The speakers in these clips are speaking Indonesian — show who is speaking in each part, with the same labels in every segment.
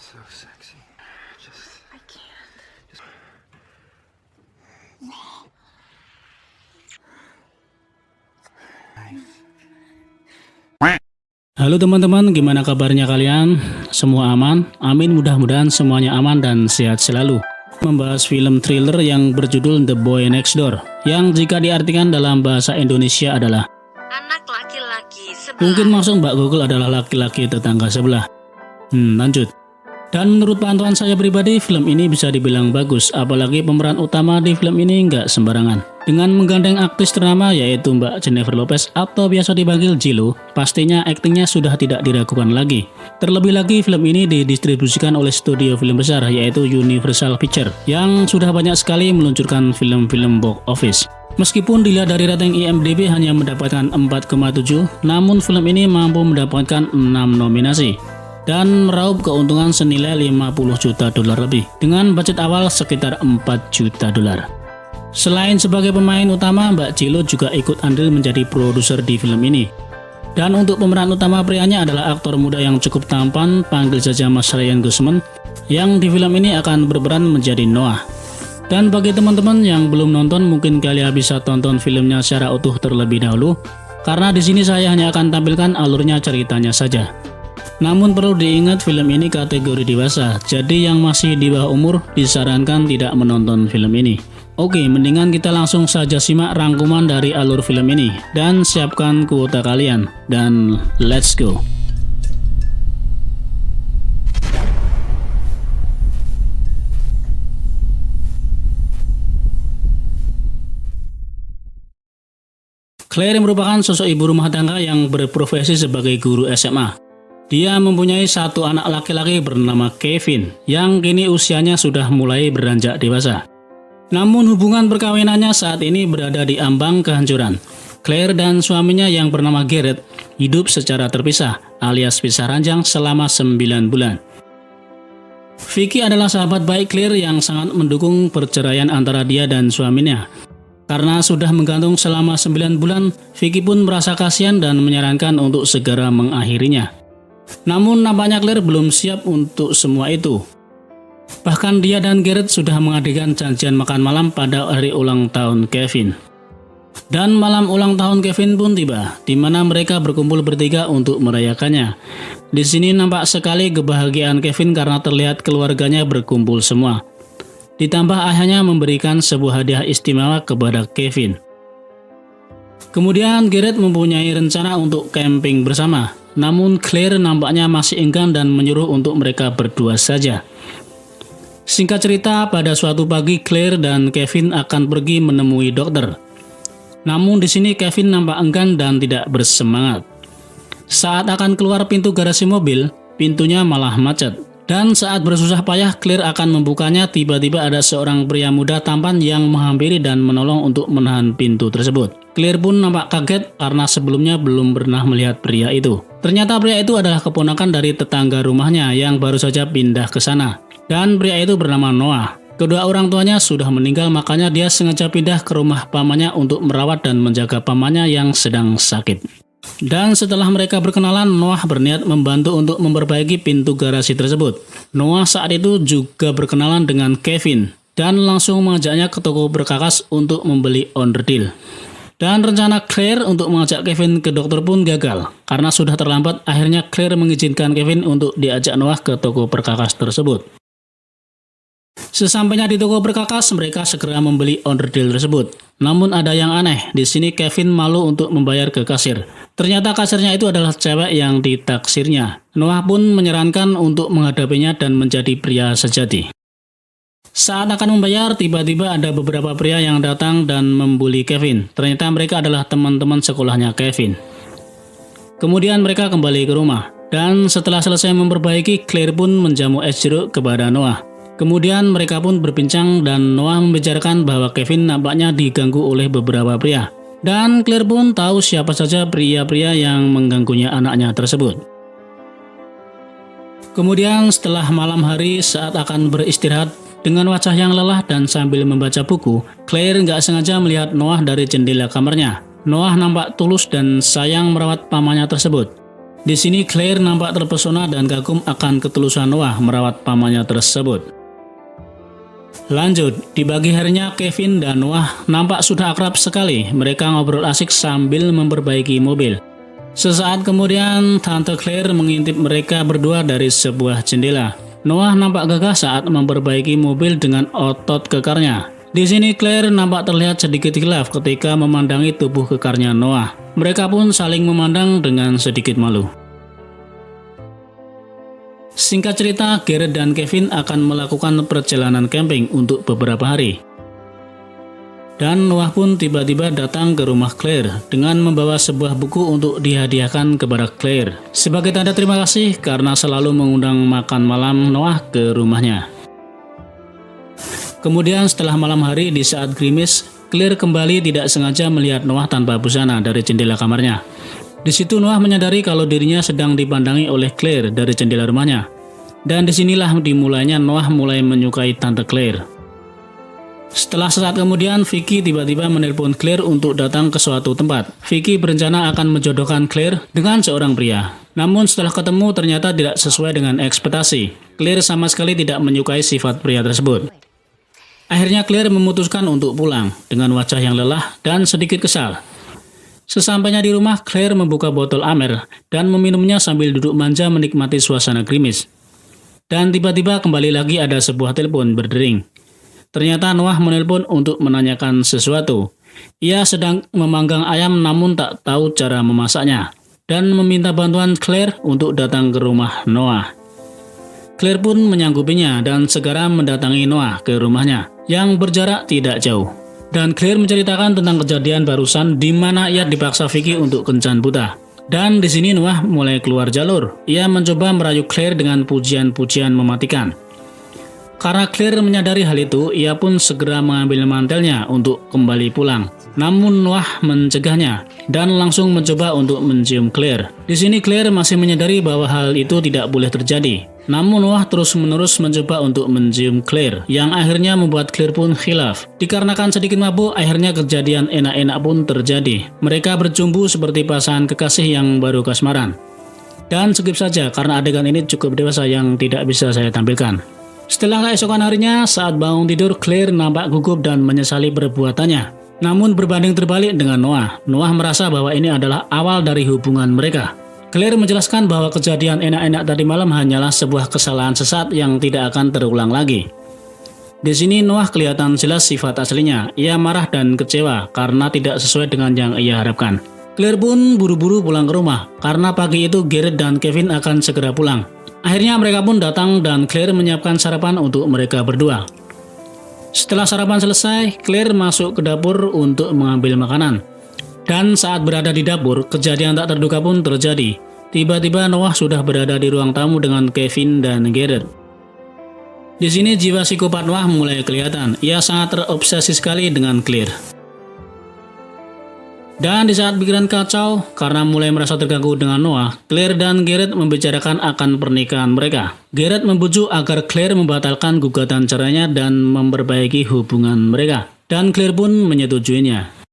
Speaker 1: So sexy.
Speaker 2: I can't.
Speaker 3: Halo teman-teman, gimana kabarnya kalian? Semua aman? Amin, mudah-mudahan semuanya aman dan sehat selalu. Membahas film thriller yang berjudul The Boy Next Door, yang jika diartikan dalam bahasa Indonesia adalah
Speaker 2: Anak laki-laki sebelah.
Speaker 3: mungkin masuk Mbak Google adalah laki-laki tetangga sebelah. Lanjut. Dan menurut pantauan saya pribadi, film ini bisa dibilang bagus, apalagi pemeran utama di film ini nggak sembarangan. Dengan menggandeng aktris ternama yaitu Mbak Jennifer Lopez atau biasa dipanggil J.Lo, pastinya aktingnya sudah tidak diragukan lagi. Terlebih lagi film ini didistribusikan oleh studio film besar yaitu Universal Pictures yang sudah banyak sekali meluncurkan film-film box office. Meskipun dilihat dari rating IMDb hanya mendapatkan 4,7, namun film ini mampu mendapatkan 6 nominasi dan meraup keuntungan senilai 50 juta dolar lebih dengan budget awal sekitar 4 juta dolar. Selain sebagai pemain utama, Mbak J.Lo juga ikut andil menjadi produser di film ini. Dan untuk pemeran utama prianya adalah aktor muda yang cukup tampan, panggil saja Mas Ryan Gosling, yang di film ini akan berperan menjadi Noah. Dan bagi teman-teman yang belum nonton, mungkin kalian bisa tonton filmnya secara utuh terlebih dahulu, karena di sini saya hanya akan tampilkan alurnya ceritanya saja. Namun perlu diingat film ini kategori dewasa, jadi yang masih di bawah umur disarankan tidak menonton film ini. Oke, mendingan kita langsung saja simak rangkuman dari alur film ini dan siapkan kuota kalian dan let's go. Claire merupakan sosok ibu rumah tangga yang berprofesi sebagai guru SMA. Dia mempunyai satu anak laki-laki bernama Kevin, yang kini usianya sudah mulai beranjak dewasa. Namun hubungan perkawinannya saat ini berada di ambang kehancuran. Claire dan suaminya yang bernama Garrett hidup secara terpisah, alias pisah ranjang selama 9 bulan. Vicky adalah sahabat baik Claire yang sangat mendukung perceraian antara dia dan suaminya. Karena sudah menggantung selama 9 bulan, Vicky pun merasa kasihan dan menyarankan untuk segera mengakhirinya. Namun nampaknya Claire belum siap untuk semua itu. Bahkan dia dan Garrett sudah mengadakan janjian makan malam pada hari ulang tahun Kevin. Dan malam ulang tahun Kevin pun tiba, di mana mereka berkumpul bertiga untuk merayakannya. Di sini nampak sekali kebahagiaan Kevin karena terlihat keluarganya berkumpul semua. Ditambah ayahnya memberikan sebuah hadiah istimewa kepada Kevin. Kemudian Garrett mempunyai rencana untuk camping bersama. Namun Claire nampaknya masih enggan dan menyuruh untuk mereka berdua saja. Singkat cerita, pada suatu pagi Claire dan Kevin akan pergi menemui dokter. Namun di sini Kevin nampak enggan dan tidak bersemangat. Saat akan keluar pintu garasi mobil, pintunya malah macet. Dan saat bersusah payah Claire akan membukanya, tiba-tiba ada seorang pria muda tampan yang menghampiri dan menolong untuk menahan pintu tersebut. Claire pun nampak kaget karena sebelumnya belum pernah melihat pria itu. Ternyata pria itu adalah keponakan dari tetangga rumahnya yang baru saja pindah ke sana. Dan pria itu bernama Noah. Kedua orang tuanya sudah meninggal, makanya dia sengaja pindah ke rumah pamannya untuk merawat dan menjaga pamannya yang sedang sakit. Dan setelah mereka berkenalan, Noah berniat membantu untuk memperbaiki pintu garasi tersebut. Noah saat itu juga berkenalan dengan Kevin dan langsung mengajaknya ke toko perkakas untuk membeli onderdil. Dan rencana Claire untuk mengajak Kevin ke dokter pun gagal. Karena sudah terlambat, akhirnya Claire mengizinkan Kevin untuk diajak Noah ke toko perkakas tersebut. Sesampainya di toko perkakas, mereka segera membeli onderdil tersebut. Namun ada yang aneh, di sini Kevin malu untuk membayar ke kasir. Ternyata kasirnya itu adalah cewek yang ditaksirnya. Noah pun menyarankan untuk menghadapinya dan menjadi pria sejati. Saat akan membayar, tiba-tiba ada beberapa pria yang datang dan membuli Kevin. Ternyata mereka adalah teman-teman sekolahnya Kevin. Kemudian mereka kembali ke rumah. Dan setelah selesai memperbaiki, Claire pun menjamu es jeruk kepada Noah. Kemudian mereka pun berbincang dan Noah membicarakan bahwa Kevin nampaknya diganggu oleh beberapa pria. Dan Claire pun tahu siapa saja pria-pria yang mengganggunya anaknya tersebut. Kemudian setelah malam hari saat akan beristirahat, dengan wajah yang lelah dan sambil membaca buku, Claire nggak sengaja melihat Noah dari jendela kamarnya. Noah nampak tulus dan sayang merawat pamannya tersebut. Di sini Claire nampak terpesona dan kagum akan ketulusan Noah merawat pamannya tersebut. Lanjut, di pagi harinya Kevin dan Noah nampak sudah akrab sekali. Mereka ngobrol asik sambil memperbaiki mobil. Sesaat kemudian Tante Claire mengintip mereka berdua dari sebuah jendela. Noah nampak gagah saat memperbaiki mobil dengan otot kekarnya. Di sini Claire nampak terlihat sedikit hilaf ketika memandangi tubuh kekarnya Noah. Mereka pun saling memandang dengan sedikit malu. Singkat cerita, Garrett dan Kevin akan melakukan perjalanan camping untuk beberapa hari. Dan Noah pun tiba-tiba datang ke rumah Claire dengan membawa sebuah buku untuk dihadiahkan kepada Claire sebagai tanda terima kasih karena selalu mengundang makan malam Noah ke rumahnya. Kemudian setelah malam hari di saat gerimis, Claire kembali tidak sengaja melihat Noah tanpa busana dari jendela kamarnya. Di situ Noah menyadari kalau dirinya sedang dipandangi oleh Claire dari jendela rumahnya. Dan disinilah dimulainya Noah mulai menyukai Tante Claire. Setelah sesaat kemudian, Vicky tiba-tiba menelpon Claire untuk datang ke suatu tempat. Vicky berencana akan menjodohkan Claire dengan seorang pria. Namun setelah ketemu ternyata tidak sesuai dengan ekspektasi. Claire sama sekali tidak menyukai sifat pria tersebut. Akhirnya Claire memutuskan untuk pulang dengan wajah yang lelah dan sedikit kesal. Sesampainya di rumah, Claire membuka botol Amer dan meminumnya sambil duduk manja menikmati suasana gerimis. Dan tiba-tiba kembali lagi ada sebuah telepon berdering. Ternyata Noah menelpon untuk menanyakan sesuatu. Ia sedang memanggang ayam namun tak tahu cara memasaknya dan meminta bantuan Claire untuk datang ke rumah Noah. Claire pun menyanggupinya dan segera mendatangi Noah ke rumahnya yang berjarak tidak jauh. Dan Claire menceritakan tentang kejadian barusan di mana ia dipaksa Vicky untuk kencan buta. Dan di sini Noah mulai keluar jalur. Ia mencoba merayu Claire dengan pujian-pujian mematikan. Karena Claire menyadari hal itu, ia pun segera mengambil mantelnya untuk kembali pulang. Namun Noah mencegahnya dan langsung mencoba untuk mencium Claire. Di sini Claire masih menyadari bahwa hal itu tidak boleh terjadi. Namun Noah terus-menerus mencoba untuk mencium Claire, yang akhirnya membuat Claire pun khilaf. Dikarenakan sedikit mabuk, akhirnya kejadian enak-enak pun terjadi. Mereka berjumpa seperti pasangan kekasih yang baru kasmaran. Dan skip saja karena adegan ini cukup dewasa yang tidak bisa saya tampilkan. Setelah keesokan harinya, saat bangun tidur, Claire nampak gugup dan menyesali perbuatannya. Namun berbanding terbalik dengan Noah. Noah merasa bahwa ini adalah awal dari hubungan mereka. Claire menjelaskan bahwa kejadian enak-enak tadi malam hanyalah sebuah kesalahan sesat yang tidak akan terulang lagi. Di sini Noah kelihatan jelas sifat aslinya. Ia marah dan kecewa karena tidak sesuai dengan yang ia harapkan. Claire pun buru-buru pulang ke rumah karena pagi itu Garrett dan Kevin akan segera pulang. Akhirnya mereka pun datang dan Claire menyiapkan sarapan untuk mereka berdua. Setelah sarapan selesai, Claire masuk ke dapur untuk mengambil makanan. Dan saat berada di dapur, kejadian tak terduga pun terjadi. Tiba-tiba Noah sudah berada di ruang tamu dengan Kevin dan Garrett. Di sini jiwa psikopat Noah mulai kelihatan. Ia sangat terobsesi sekali dengan Claire. Dan di saat pikiran kacau karena mulai merasa terganggu dengan Noah, Claire dan Garrett membicarakan akan pernikahan mereka. Garrett membujuk agar Claire membatalkan gugatan cerainya dan memperbaiki hubungan mereka. Dan Claire pun menyetujuinya.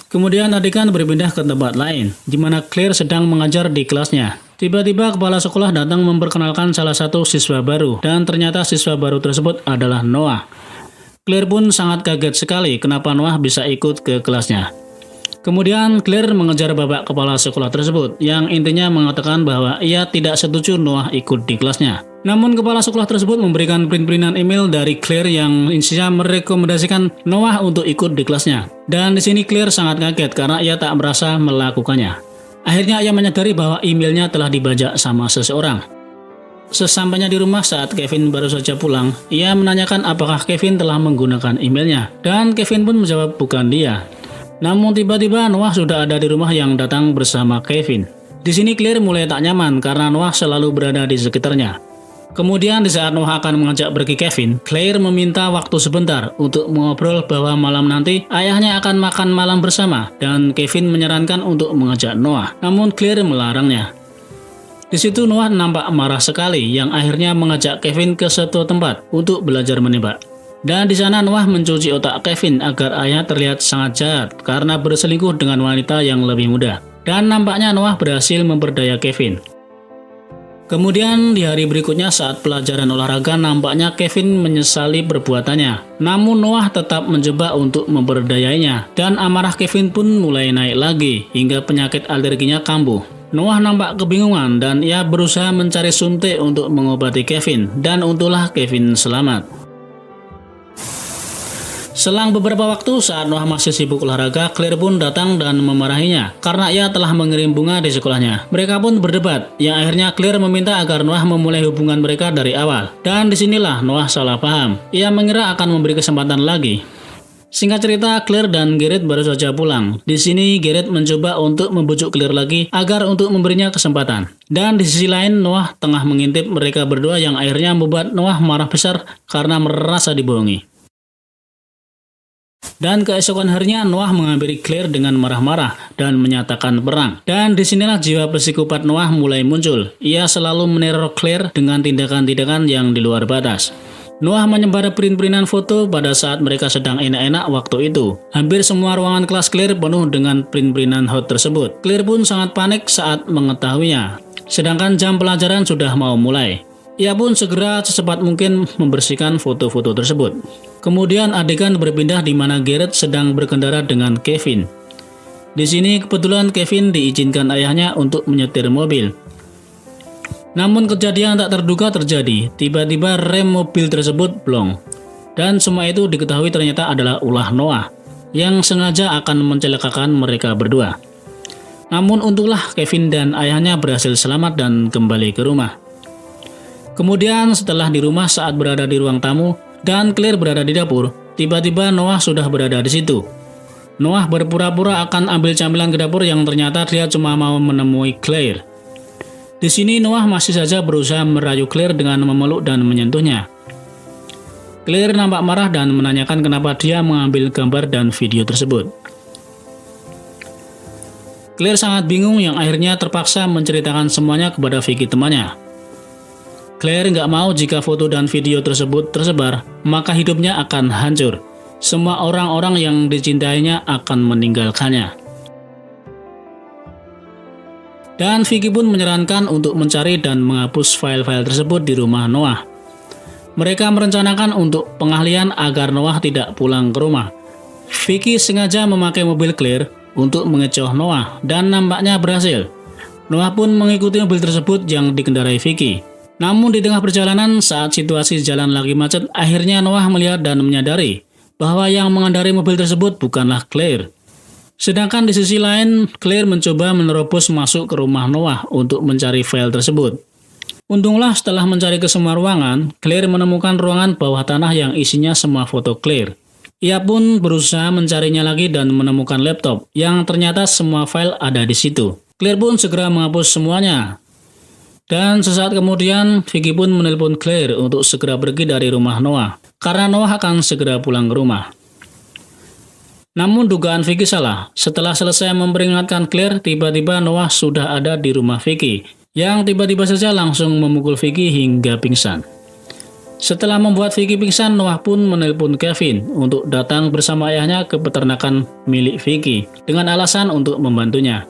Speaker 3: Kemudian adegan berpindah ke tempat lain, di mana Claire sedang mengajar di kelasnya. Tiba-tiba kepala sekolah datang memperkenalkan salah satu siswa baru, dan ternyata siswa baru tersebut adalah Noah. Claire pun sangat kaget sekali kenapa Noah bisa ikut ke kelasnya. Kemudian Claire mengejar bapak kepala sekolah tersebut yang intinya mengatakan bahwa ia tidak setuju Noah ikut di kelasnya. Namun kepala sekolah tersebut memberikan print-printan email dari Claire yang isinya merekomendasikan Noah untuk ikut di kelasnya. Dan di sini Claire sangat kaget karena ia tak merasa melakukannya. Akhirnya ia menyadari bahwa emailnya telah dibajak sama seseorang. Sesampainya di rumah saat Kevin baru saja pulang, ia menanyakan apakah Kevin telah menggunakan emailnya. Dan Kevin pun menjawab bukan dia. Namun tiba-tiba Noah sudah ada di rumah yang datang bersama Kevin. Di sini Claire mulai tak nyaman karena Noah selalu berada di sekitarnya. Kemudian di saat Noah akan mengajak pergi Kevin, Claire meminta waktu sebentar untuk mengobrol bahwa malam nanti ayahnya akan makan malam bersama dan Kevin menyarankan untuk mengajak Noah. Namun Claire melarangnya. Di situ Noah nampak marah sekali yang akhirnya mengajak Kevin ke suatu tempat untuk belajar menembak. Dan di sana Noah mencuci otak Kevin agar ayah terlihat sangat jahat karena berselingkuh dengan wanita yang lebih muda. Dan nampaknya Noah berhasil memperdaya Kevin. Kemudian di hari berikutnya saat pelajaran olahraga nampaknya Kevin menyesali perbuatannya. Namun Noah tetap mencoba untuk memperdayainya dan amarah Kevin pun mulai naik lagi hingga penyakit alerginya kambuh. Noah nampak kebingungan dan ia berusaha mencari suntik untuk mengobati Kevin dan untunglah Kevin selamat. Selang beberapa waktu saat Noah masih sibuk olahraga, Claire pun datang dan memarahinya karena ia telah mengirim bunga di sekolahnya. Mereka pun berdebat, yang akhirnya Claire meminta agar Noah memulai hubungan mereka dari awal. Dan disinilah Noah salah paham. Ia mengira akan memberi kesempatan lagi. Singkat cerita, Claire dan Garrett baru saja pulang. Di sini Garrett mencoba untuk membujuk Claire lagi agar untuk memberinya kesempatan. Dan di sisi lain Noah tengah mengintip mereka berdua yang akhirnya membuat Noah marah besar karena merasa dibohongi. Dan keesokan harinya Noah menghampiri Claire dengan marah-marah dan menyatakan perang. Dan disinilah jiwa psikopat Noah mulai muncul. Ia selalu meneror Claire dengan tindakan-tindakan yang di luar batas. Noah menyebar print-printan foto pada saat mereka sedang enak-enak waktu itu. Hampir semua ruangan kelas Claire penuh dengan print-printan hot tersebut. Claire pun sangat panik saat mengetahuinya. Sedangkan jam pelajaran sudah mau mulai. Ia pun segera secepat mungkin membersihkan foto-foto tersebut. Kemudian adegan berpindah di mana Garrett sedang berkendara dengan Kevin. Di sini kebetulan Kevin diizinkan ayahnya untuk menyetir mobil. Namun kejadian tak terduga terjadi. Tiba-tiba rem mobil tersebut blong. Dan semua itu diketahui ternyata adalah ulah Noah yang sengaja akan mencelakakan mereka berdua. Namun untunglah Kevin dan ayahnya berhasil selamat dan kembali ke rumah. Kemudian setelah di rumah saat berada di ruang tamu dan Claire berada di dapur, tiba-tiba Noah sudah berada di situ. Noah berpura-pura akan ambil camilan ke dapur yang ternyata dia cuma mau menemui Claire. Di sini Noah masih saja berusaha merayu Claire dengan memeluk dan menyentuhnya. Claire nampak marah dan menanyakan kenapa dia mengambil gambar dan video tersebut. Claire sangat bingung yang akhirnya terpaksa menceritakan semuanya kepada Vicky temannya. Claire nggak mau jika foto dan video tersebut tersebar, maka hidupnya akan hancur. Semua orang-orang yang dicintainya akan meninggalkannya. Dan Vicky pun menyarankan untuk mencari dan menghapus file-file tersebut di rumah Noah. Mereka merencanakan untuk pengahlian agar Noah tidak pulang ke rumah. Vicky sengaja memakai mobil Claire untuk mengecoh Noah dan nampaknya berhasil. Noah pun mengikuti mobil tersebut yang dikendarai Vicky. Namun di tengah perjalanan saat situasi jalan lagi macet, akhirnya Noah melihat dan menyadari bahwa yang mengendarai mobil tersebut bukanlah Claire. Sedangkan di sisi lain, Claire mencoba menerobos masuk ke rumah Noah untuk mencari file tersebut. Untunglah setelah mencari ke semua ruangan, Claire menemukan ruangan bawah tanah yang isinya semua foto Claire. Ia pun berusaha mencarinya lagi dan menemukan laptop yang ternyata semua file ada di situ. Claire pun segera menghapus semuanya. Dan sesaat kemudian, Vicky pun menelpon Claire untuk segera pergi dari rumah Noah, karena Noah akan segera pulang ke rumah. Namun dugaan Vicky salah. Setelah selesai memperingatkan Claire, tiba-tiba Noah sudah ada di rumah Vicky, yang tiba-tiba saja langsung memukul Vicky hingga pingsan. Setelah membuat Vicky pingsan, Noah pun menelpon Kevin untuk datang bersama ayahnya ke peternakan milik Vicky, dengan alasan untuk membantunya.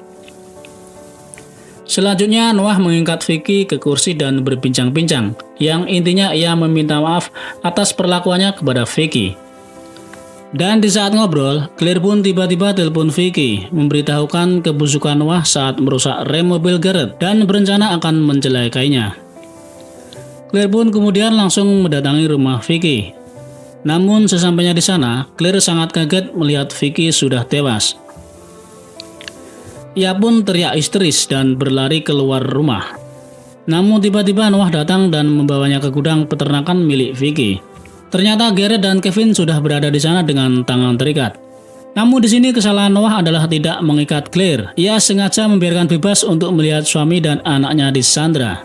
Speaker 3: Selanjutnya Noah mengikat Vicky ke kursi dan berbincang-bincang, yang intinya ia meminta maaf atas perlakuannya kepada Vicky. Dan di saat ngobrol, Claire pun tiba-tiba telepon Vicky, memberitahukan kebusukan Noah saat merusak rem mobil Garrett dan berencana akan mencelakainya. Claire pun kemudian langsung mendatangi rumah Vicky. Namun sesampainya di sana, Claire sangat kaget melihat Vicky sudah tewas. Ia pun teriak histeris dan berlari keluar rumah. Namun tiba-tiba Noah datang dan membawanya ke gudang peternakan milik Vicky. Ternyata Garrett dan Kevin sudah berada di sana dengan tangan terikat. Namun di sini kesalahan Noah adalah tidak mengikat Claire. Ia sengaja membiarkan bebas untuk melihat suami dan anaknya disandra.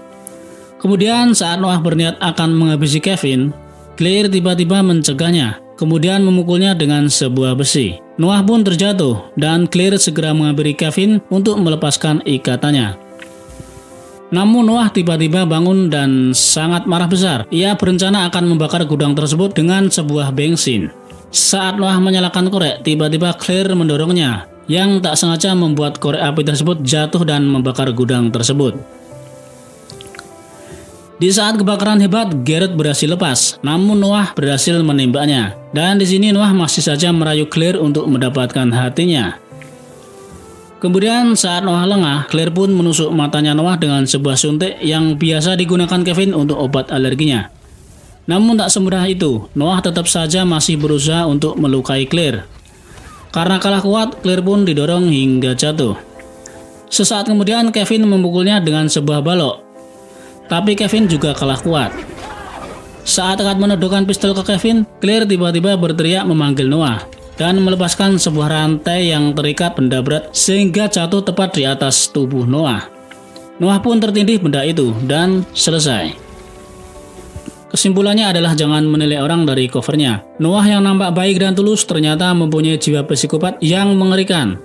Speaker 3: Kemudian saat Noah berniat akan menghabisi Kevin, Claire tiba-tiba mencegahnya, kemudian memukulnya dengan sebuah besi. Noah pun terjatuh dan Claire segera menghampiri Kevin untuk melepaskan ikatannya. Namun Noah tiba-tiba bangun dan sangat marah besar. Ia berencana akan membakar gudang tersebut dengan sebuah bensin. Saat Noah menyalakan korek, tiba-tiba Claire mendorongnya yang tak sengaja membuat korek api tersebut jatuh dan membakar gudang tersebut. Di saat kebakaran hebat, Gareth berhasil lepas, namun Noah berhasil menembaknya. Dan di sini Noah masih saja merayu Claire untuk mendapatkan hatinya. Kemudian saat Noah lengah, Claire pun menusuk matanya Noah dengan sebuah suntik yang biasa digunakan Kevin untuk obat alerginya. Namun tak semudah itu, Noah tetap saja masih berusaha untuk melukai Claire. Karena kalah kuat, Claire pun didorong hingga jatuh. Sesaat kemudian Kevin memukulnya dengan sebuah balok. Tapi Kevin juga kalah kuat. Saat akan menodongkan pistol ke Kevin, Claire tiba-tiba berteriak memanggil Noah dan melepaskan sebuah rantai yang terikat benda berat sehingga jatuh tepat di atas tubuh Noah. Noah pun tertindih benda itu dan selesai. Kesimpulannya adalah jangan menilai orang dari covernya. Noah yang nampak baik dan tulus ternyata mempunyai jiwa psikopat yang mengerikan.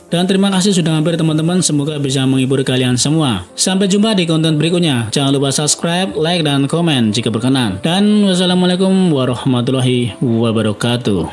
Speaker 3: Dan terima kasih sudah mampir teman-teman, semoga bisa menghibur kalian semua. Sampai jumpa di konten berikutnya. Jangan lupa subscribe, like, dan komen jika berkenan. Dan wassalamualaikum warahmatullahi wabarakatuh.